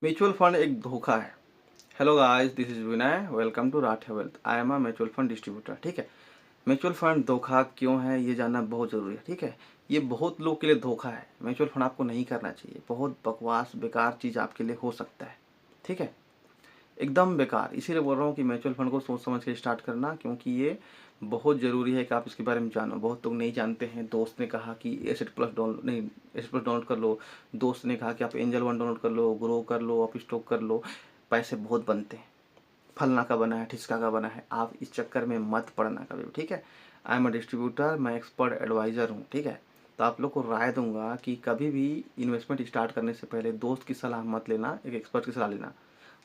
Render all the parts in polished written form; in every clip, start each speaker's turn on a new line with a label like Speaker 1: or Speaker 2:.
Speaker 1: Mutual fund एक धोखा है। Hello guys, this is Vinay, welcome to Rathe Wealth. I am a mutual fund distributor. ठीक है, म्यूचुअल फंड धोखा क्यों है ये जानना बहुत ज़रूरी है। ठीक है, ये बहुत लोग के लिए धोखा है। म्यूचुअल फंड आपको नहीं करना चाहिए, बहुत बकवास बेकार चीज़ आपके लिए हो सकता है। ठीक है, एकदम बेकार। इसीलिए बोल रहा हूँ कि म्यूचुअल फंड को सोच समझ के स्टार्ट करना, क्योंकि ये बहुत ज़रूरी है कि आप इसके बारे में जानो। बहुत लोग नहीं जानते हैं। दोस्त ने कहा कि एसेट प्लस डाउनलोड नहीं, एसेट प्लस डाउनलोड कर लो। दोस्त ने कहा कि आप एंजल वन डाउनलोड कर लो, ग्रो कर लो, आप स्टॉक कर लो, पैसे बहुत बनते हैं। फलना का बना है, ठिसका का बना है। आप इस चक्कर में मत पड़ना कभी भी। ठीक है, आई एम अ डिस्ट्रीब्यूटर, मैं एक्सपर्ट एडवाइज़र हूँ। ठीक है, तो आप लोग को राय दूंगा कि कभी भी इन्वेस्टमेंट स्टार्ट करने से पहले दोस्त की सलाह मत लेना, एक एक्सपर्ट की सलाह लेना।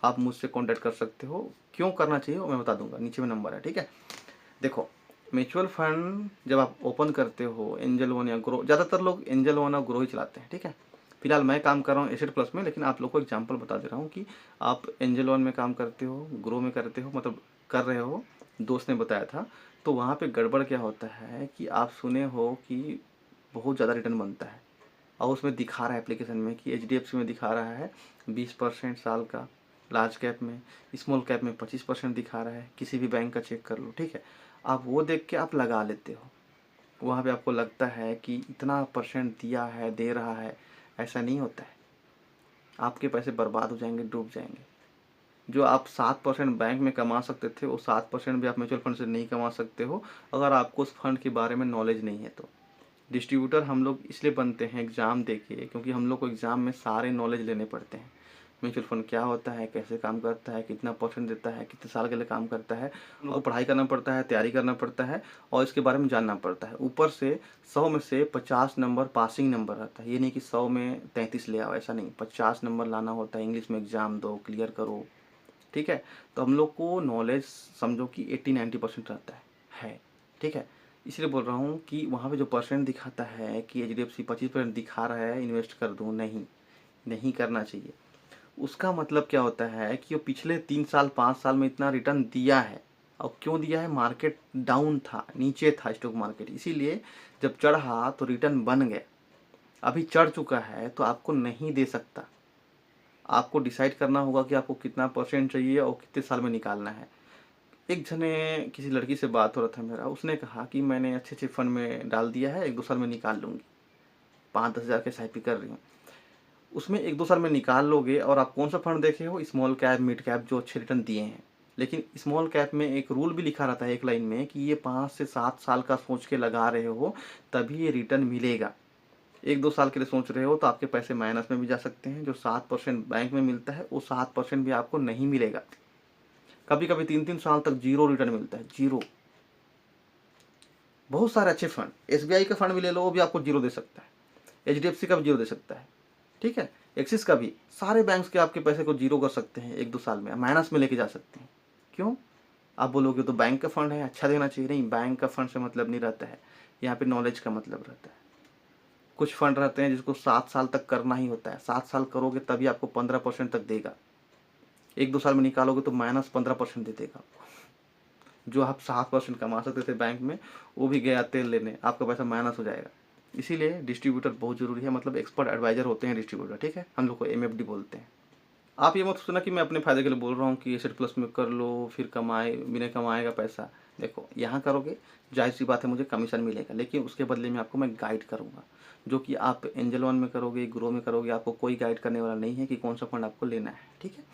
Speaker 1: आप मुझसे कॉन्टैक्ट कर सकते हो। क्यों करना चाहिए वो मैं बता दूंगा, नीचे में नंबर है। ठीक है, देखो, म्यूचुअल फंड जब आप ओपन करते हो, एंजल वन या ग्रो, ज़्यादातर लोग एंजल वन और ग्रो ही चलाते हैं। ठीक है, फिलहाल मैं काम कर रहा हूँ एसेट प्लस में, लेकिन आप लोग को एग्जांपल बता दे रहा हूँ कि आप एंजल वन में काम करते हो, ग्रो में करते हो, मतलब कर रहे हो, दोस्त ने बताया था। तो वहाँ पे गड़बड़ क्या होता है कि आप सुने हो कि बहुत ज़्यादा रिटर्न बनता है, और उसमें दिखा रहा है एप्लीकेशन में कि एचडीएफसी में दिखा रहा है 20% साल का, लार्ज कैप में, स्मॉल कैप में 25% दिखा रहा है। किसी भी बैंक का चेक कर लो। ठीक है, आप वो देख के आप लगा लेते हो। वहाँ पे आपको लगता है कि इतना परसेंट दिया है, दे रहा है। ऐसा नहीं होता है। आपके पैसे बर्बाद हो जाएंगे, डूब जाएंगे। जो आप 7% बैंक में कमा सकते थे, वो 7% भी आप म्यूचुअल फंड से नहीं कमा सकते हो, अगर आपको उस फंड के बारे में नॉलेज नहीं है तो। डिस्ट्रीब्यूटर हम लोग इसलिए बनते हैं एग्ज़ाम देके, क्योंकि हम लोग को एग्ज़ाम में सारे नॉलेज लेने पड़ते हैं। म्यूचुअल फंड क्या होता है, कैसे काम करता है, कितना परसेंट देता है, कितने साल के लिए काम करता है, हम लोग को पढ़ाई करना पड़ता है, तैयारी करना पड़ता है, और इसके बारे में जानना पड़ता है। ऊपर से 100 में से 50 नंबर पासिंग नंबर रहता है। ये नहीं कि 100 में 33 ले आओ, ऐसा नहीं। 50 नंबर लाना होता है। इंग्लिश में एग्ज़ाम दो, क्लियर करो। ठीक है, तो हम लोग को नॉलेज समझो कि 80-90% रहता है। ठीक है, इसलिए बोल रहा हूँ कि वहाँ पे जो परसेंट दिखाता है कि एचडीएफसी 25% दिखा रहा है, इन्वेस्ट कर दूँ, नहीं, नहीं करना चाहिए। उसका मतलब क्या होता है कि वो पिछले 3 साल 5 साल में इतना रिटर्न दिया है। और क्यों दिया है? मार्केट डाउन था, नीचे था स्टॉक मार्केट, इसीलिए जब चढ़ा तो रिटर्न बन गया। अभी चढ़ चुका है तो आपको नहीं दे सकता। आपको डिसाइड करना होगा कि आपको कितना परसेंट चाहिए और कितने साल में निकालना है। एक जने, किसी लड़की से बात हो रहा था मेरा, उसने कहा कि मैंने अच्छे अच्छे फंड में डाल दिया है, 1-2 साल में निकाल लूँगी, 5-10 हज़ार के SIP कर रही हूँ। उसमें 1-2 साल में निकाल लोगे। और आप कौन सा फंड देखे हो? स्मॉल कैप, मिड कैप, जो अच्छे रिटर्न दिए हैं। लेकिन स्मॉल कैप में एक रूल भी लिखा रहता है एक लाइन में कि ये 5 से 7 साल का सोच के लगा रहे हो, तभी ये रिटर्न मिलेगा। 1-2 साल के लिए सोच रहे हो तो आपके पैसे माइनस में भी जा सकते हैं। जो 7% बैंक में मिलता है, वो 7% भी आपको नहीं मिलेगा। कभी कभी 3-3 साल तक जीरो रिटर्न मिलता है, जीरो। बहुत सारे अच्छे फंड, SBI का फंड भी ले लो, वो भी आपको जीरो दे सकता है। HDFC का भी जीरो दे सकता है। ठीक है, एक्सिस का भी। सारे बैंक्स के आपके पैसे को जीरो कर सकते हैं 1-2 साल में, माइनस में लेके जा सकते हैं। क्यों? आप बोलोगे तो बैंक का फंड है, अच्छा देना चाहिए। नहीं, बैंक का फंड से मतलब नहीं रहता है। यहाँ पे नॉलेज का मतलब रहता है। कुछ फंड रहते हैं जिसको 7 साल तक करना ही होता है। 7 साल करोगे तभी आपको 15% तक देगा। 1-2 साल में निकालोगे तो -15% दे देगा। जो आप 7% कमा सकते थे बैंक में, वो भी गया तेल लेने, आपका पैसा माइनस हो जाएगा। इसीलिए डिस्ट्रीब्यूटर बहुत जरूरी है, मतलब एक्सपर्ट एडवाइजर होते हैं डिस्ट्रीब्यूटर। ठीक है, हम लोग को MFD बोलते हैं। आप ये मत सोचना कि मैं अपने फायदे के लिए बोल रहा हूँ कि एसेट प्लस में कर लो फिर कमाए, बिना कमाएगा पैसा। देखो, यहाँ करोगे, जाहिर सी बात है मुझे कमीशन मिलेगा, लेकिन उसके बदले में आपको मैं गाइड करूँगा। जो कि आप एंजल वन में करोगे, ग्रो में करोगे, आपको कोई गाइड करने वाला नहीं है कि कौन सा फंड आपको लेना है। ठीक है,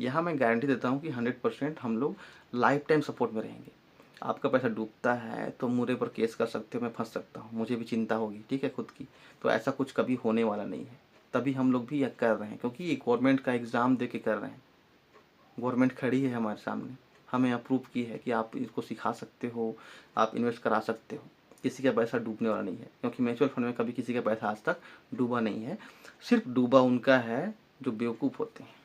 Speaker 1: यहाँ मैं गारंटी देता हूँ कि 100% हम लोग लाइफ टाइम सपोर्ट में रहेंगे। आपका पैसा डूबता है तो मुझे पर केस कर सकते हो, मैं फंस सकता हूँ, मुझे भी चिंता होगी। ठीक है, खुद की। तो ऐसा कुछ कभी होने वाला नहीं है। तभी हम लोग भी यह कर रहे हैं, क्योंकि ये गवर्नमेंट का एग्ज़ाम दे के कर रहे हैं। गवर्नमेंट खड़ी है हमारे सामने, हमें अप्रूव की है कि आप इसको सिखा सकते हो, आप इन्वेस्ट करा सकते हो। किसी का पैसा डूबने वाला नहीं है, क्योंकि म्यूचुअल फंड में कभी किसी का पैसा आज तक डूबा नहीं है। सिर्फ डूबा उनका है जो बेवकूफ़ होते हैं,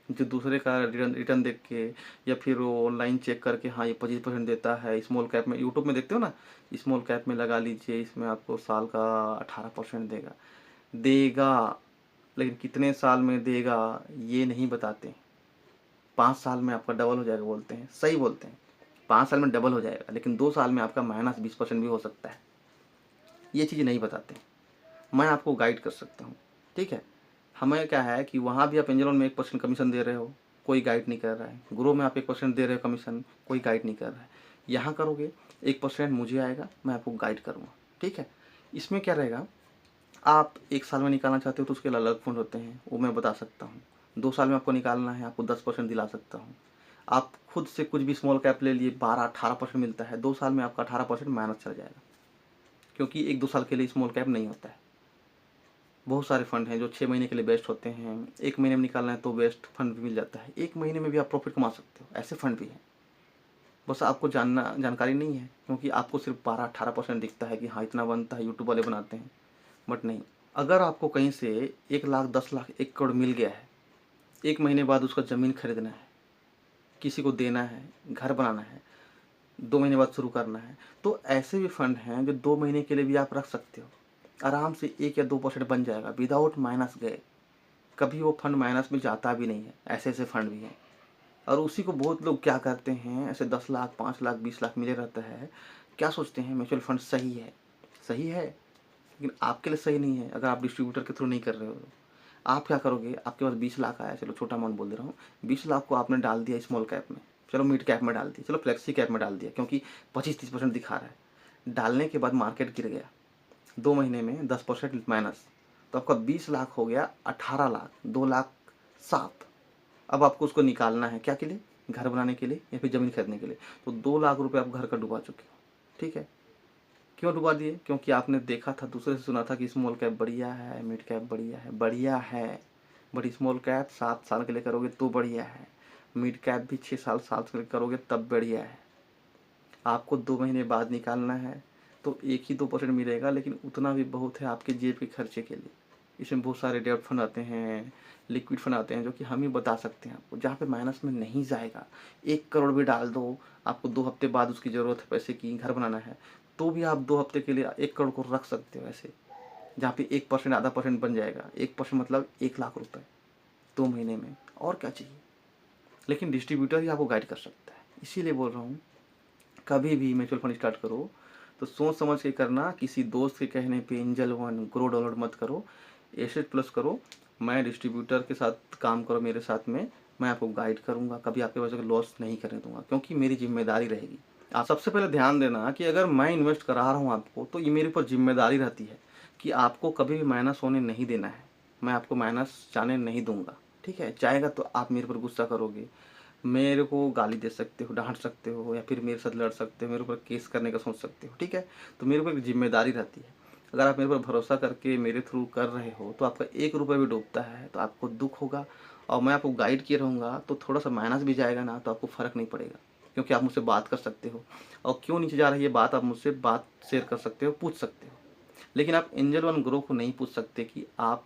Speaker 1: जो दूसरे का रिटर्न रिटर्न देख के, या फिर वो ऑनलाइन चेक करके, हाँ ये 25% देता है स्मॉल कैप में, यूट्यूब में देखते हो ना, स्मॉल कैप में लगा लीजिए, इसमें आपको साल का 18% देगा। देगा, लेकिन कितने साल में देगा ये नहीं बताते। 5 साल में आपका डबल हो जाएगा बोलते हैं, सही बोलते हैं। 5 साल में डबल हो जाएगा, लेकिन 2 साल में आपका -20% भी हो सकता है। ये चीज़ नहीं बताते। मैं आपको गाइड कर सकता हूँ। ठीक है, हमें क्या है कि वहाँ भी आप एंजल वन में 1% कमीशन दे रहे हो, कोई गाइड नहीं कर रहा है। ग्रो में आप 1% दे रहे हो कमीशन, कोई गाइड नहीं कर रहा है। यहाँ करोगे 1% मुझे आएगा, मैं आपको गाइड करूँगा, ठीक है। इसमें क्या रहेगा, आप 1 साल में निकालना चाहते हो तो उसके अलग फंड होते हैं, वो मैं बता सकता हूँ। 2 साल में आपको निकालना है, आपको 10% दिला सकता हूँ। आप खुद से कुछ भी स्मॉल कैप ले लिए, 12-18% मिलता है, 2 साल में आपका 18% माइनस चला जाएगा, क्योंकि 1-2 साल के लिए स्मॉल कैप नहीं होता है। बहुत सारे फंड हैं जो 6 महीने के लिए बेस्ट होते हैं, 1 महीने में निकालना है तो बेस्ट फंड भी मिल जाता है, 1 महीने में भी आप प्रॉफिट कमा सकते हो, ऐसे फंड भी हैं। बस आपको जानकारी नहीं है, क्योंकि आपको सिर्फ 12-18% दिखता है कि हाँ इतना बनता है, यूट्यूब वाले बनाते हैं, बट नहीं। अगर आपको कहीं से 1 लाख, 10 लाख, 1 करोड़ मिल गया है, 1 महीने बाद उसका ज़मीन खरीदना है, किसी को देना है, घर बनाना है, 2 महीने बाद शुरू करना है, तो ऐसे भी फंड हैं जो 2 महीने के लिए भी आप रख सकते हो, आराम से 1 या 2% बन जाएगा विदाउट माइनस गए। कभी वो फंड माइनस में जाता भी नहीं है, ऐसे ऐसे फंड भी हैं। और उसी को बहुत लोग क्या करते हैं, ऐसे 10 लाख, 5 लाख, 20 लाख मिले रहता है, क्या सोचते हैं म्यूचुअल फंड सही है। सही है, लेकिन आपके लिए सही नहीं है अगर आप डिस्ट्रीब्यूटर के थ्रू नहीं कर रहे हो। आप क्या करोगे, आपके पास 20 लाख आया, चलो छोटा अमाउंट बोल दे रहा हूँ, 20 लाख को आपने डाल दिया स्मॉल कैप में, चलो मिड कैप में डाल दिया, चलो फ्लेक्सी कैप में डाल दिया, क्योंकि 25-30% दिखा रहा है। डालने के बाद मार्केट गिर गया, 2 महीने में 10% माइनस, तो आपका 20 लाख हो गया 18 लाख, 2 लाख 7। अब आपको उसको निकालना है क्या के लिए, घर बनाने के लिए या फिर ज़मीन खरीदने के लिए। तो 2 लाख रुपए आप घर का डुबा चुके हो, ठीक है। क्यों डुबा दिए, क्योंकि आपने देखा था, दूसरे से सुना था कि स्मॉल कैप बढ़िया है, मिड कैप बढ़िया है, बढ़िया है, बट स्मॉल कैप 7 साल के लिए करोगे तो बढ़िया है, मिड कैप भी 6 साल 7 के लिए करोगे तब बढ़िया है। आपको 2 महीने बाद निकालना है तो 1 ही 2% मिलेगा, लेकिन उतना भी बहुत है आपके जेब के खर्चे के लिए। इसमें बहुत सारे डेब्ट फंड आते हैं, लिक्विड फंड आते हैं, जो कि हम ही बता सकते हैं आपको, जहाँ पे माइनस में नहीं जाएगा। 1 करोड़ भी डाल दो, आपको 2 हफ्ते बाद उसकी ज़रूरत है पैसे की, घर बनाना है, तो भी आप 2 हफ्ते के लिए 1 करोड़ को रख सकते हो ऐसे, जहाँ पे 1% आधा परसेंट बन जाएगा। 1% मतलब 1 लाख रुपये 2 महीने में, और क्या चाहिए। लेकिन डिस्ट्रीब्यूटर ही आपको गाइड कर सकता है, इसीलिए बोल रहा हूँ, कभी भी म्यूचुअल फंड स्टार्ट करो तो सोच समझ के करना, किसी दोस्त के कहने पे एंजल वन ग्रो डाउनलोड मत करो, एसेट प्लस करो। मैं डिस्ट्रीब्यूटर के साथ काम करो मेरे साथ में, मैं आपको गाइड करूँगा, कभी आपके वजह से लॉस नहीं करने दूंगा, क्योंकि मेरी जिम्मेदारी रहेगी। आप सबसे पहले ध्यान देना कि अगर मैं इन्वेस्ट करा रहा हूँ आपको, तो ये मेरे ऊपर जिम्मेदारी रहती है कि आपको कभी भी माइनस होने नहीं देना है। मैं आपको माइनस जाने नहीं दूंगा, ठीक है। चाहेगा तो आप मेरे पर गुस्सा करोगे, मेरे को गाली दे सकते हो, डांट सकते हो, या फिर मेरे साथ लड़ सकते हो, मेरे ऊपर केस करने का सोच सकते हो, ठीक है। तो मेरे ऊपर एक जिम्मेदारी रहती है। अगर आप मेरे पर भरोसा करके मेरे थ्रू कर रहे हो, तो आपका 1 रुपये भी डूबता है तो आपको दुख होगा, और मैं आपको गाइड किए रहूँगा तो थोड़ा सा माइनस भी जाएगा ना, तो आपको फ़र्क नहीं पड़ेगा, क्योंकि आप मुझसे बात कर सकते हो। और क्यों नीचे जा रही है बात, आप मुझसे बात शेयर कर सकते हो, पूछ सकते हो। लेकिन आप एंजल वन ग्रो को नहीं पूछ सकते कि आप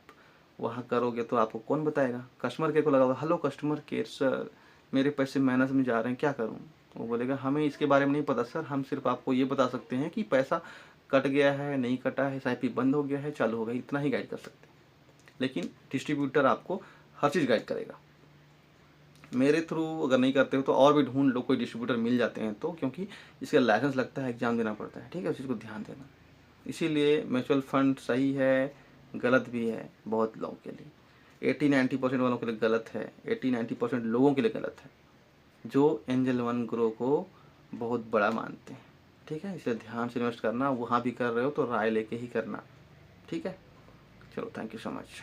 Speaker 1: वहाँ करोगे तो आपको कौन बताएगा। कस्टमर केयर को लगा, हेलो कस्टमर केयर सर, मेरे पैसे माइनस में जा रहे हैं, क्या करूँ। वो बोलेगा हमें इसके बारे में नहीं पता सर, हम सिर्फ आपको ये बता सकते हैं कि पैसा कट गया है, नहीं कटा है, SIP बंद हो गया है, चालू हो गया, इतना ही गाइड कर सकते हैं। लेकिन डिस्ट्रीब्यूटर आपको हर चीज़ गाइड करेगा। मेरे थ्रू अगर नहीं करते हो तो और भी ढूंढ लो, कोई डिस्ट्रीब्यूटर मिल जाते हैं तो, क्योंकि इसका लाइसेंस लगता है, एग्ज़ाम देना पड़ता है, ठीक है। उस चीज़ को ध्यान देना। इसीलिए म्यूचुअल फंड सही है, गलत भी है बहुत लोगों के लिए। 80-90% वालों के लिए गलत है, 80-90% लोगों के लिए गलत है, जो एंजल वन ग्रो को बहुत बड़ा मानते हैं, ठीक है। इसलिए ध्यान से इन्वेस्ट करना, वहाँ भी कर रहे हो तो राय लेके ही करना, ठीक है। चलो, थैंक यू सो मच।